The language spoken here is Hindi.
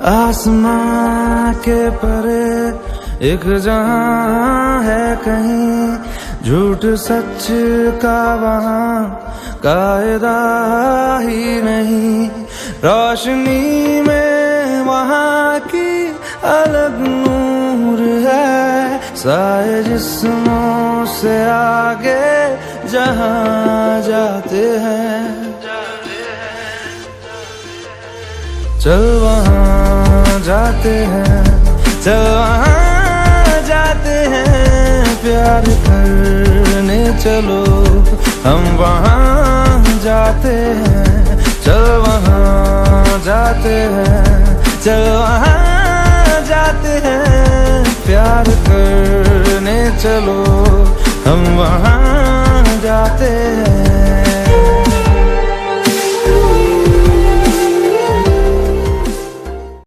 आसमां के परे एक जहां है कहीं, झूठ सच का वहां कायदा ही नहीं। रोशनी में वहां की अलग नूर है, साए जिस्मों से आगे जहां जाते हैं। चल वहां जाते हैं, चल वहां जाते हैं, प्यार करने चलो हम वहां जाते हैं। चल वहां जाते हैं, चल वहां जाते हैं, प्यार करने चलो हम वहां जाते हैं।